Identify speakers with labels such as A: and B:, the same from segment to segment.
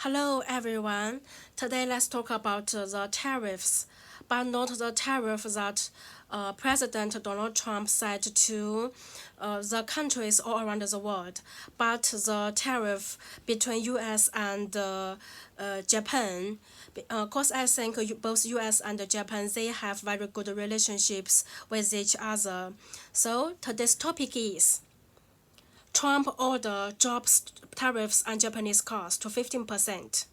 A: Hello everyone. Today let's talk about the tariffs, but not the tariff that President Donald Trump said to the countries all around the world, but the tariff between U.S. and Japan. Because I think both U.S. and Japan they have very good relationships with each other. So today's topic is Trump ordered drops tariffs on Japanese cars to 15%.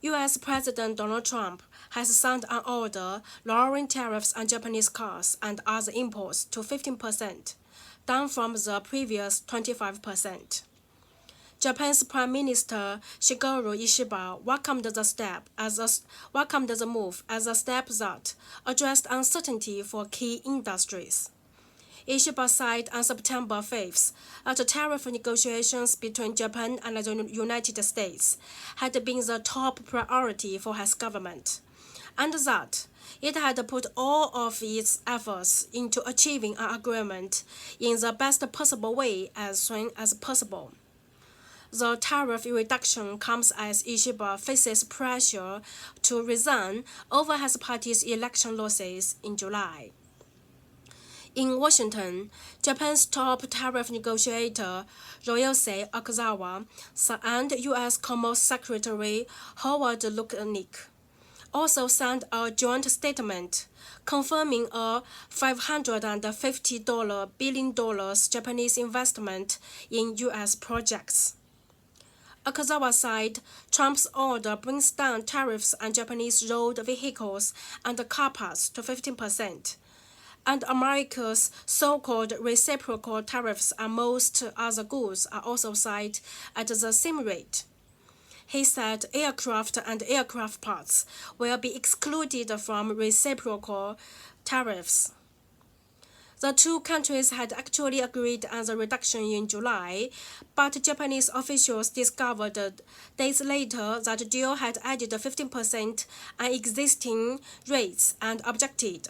A: U.S. President Donald Trump has signed an order lowering tariffs on Japanese cars and other imports to 15%, down from the previous 25%. Japan's Prime Minister Shigeru Ishiba welcomed the move as a step that addressed uncertainty for key industries. Ishiba said on September 5th that the tariff negotiations between Japan and the United States had been the top priority for his government, and that it had put all of its efforts into achieving an agreement in the best possible way as soon as possible. The tariff reduction comes as Ishiba faces pressure to resign over his party's election losses in July. In Washington, Japan's top tariff negotiator Ryosei Akazawa and U.S. Commerce Secretary Howard Lutnick also sent a joint statement confirming a $550 billion Japanese investment in U.S. projects. Akazawa said Trump's order brings down tariffs on Japanese road vehicles and car parts to 15%. And America's so-called reciprocal tariffs on most other goods are also set at the same rate. He said aircraft and aircraft parts will be excluded from reciprocal tariffs. The two countries had actually agreed on the reduction in July, but Japanese officials discovered days later that the deal had added 15% on existing rates and objected.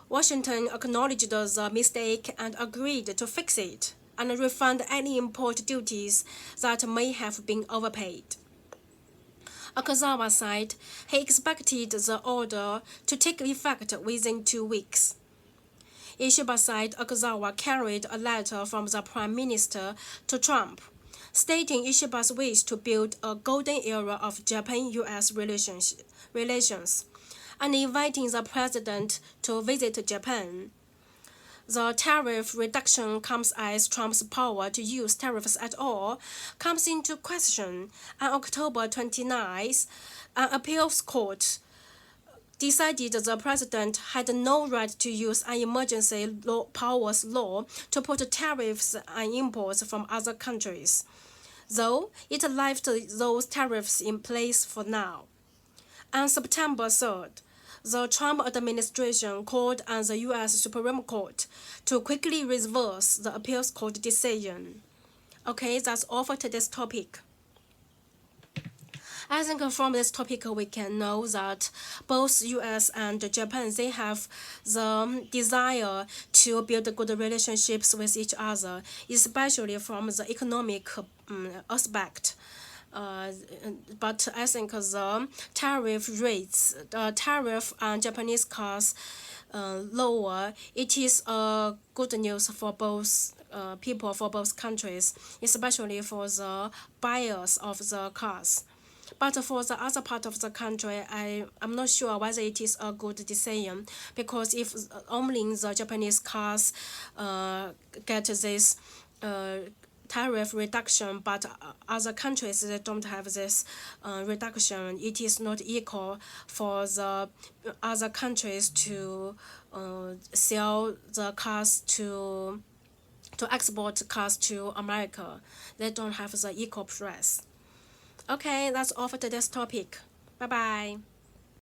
A: Washington acknowledged the mistake and agreed to fix it and refund any import duties that may have been overpaid. Akazawa said he expected the order to take effect within 2 weeks. Ishiba said Akazawa carried a letter from the Prime Minister to Trump, stating Ishiba's wish to build a golden era of Japan-U.S. relations and inviting the president to visit Japan. The tariff reduction comes as Trump's power to use tariffs at all comes into question. On October 29th, an appeals court decided the president had no right to use an emergency powers law to put tariffs on imports from other countries, though it left those tariffs in place for now. On September 3rd, the Trump administration called on the U.S. Supreme Court to quickly reverse the appeals court decision. Okay, that's all for today's topic. I think from this topic we can know that both U.S. and Japan they have the desire to build good relationships with each other, especially from the economic aspect. But I think the tariff on Japanese cars lower, it is good news for both people, for both countries, especially for the buyers of the cars. But for the other part of the country, I'm not sure whether it is a good decision, because if only the Japanese cars get this tariff reduction, but other countries that don't have this reduction, it is not equal for the other countries to sell the cars to export cars to America. They don't have the equal price. Okay, that's all for today's topic. Bye bye.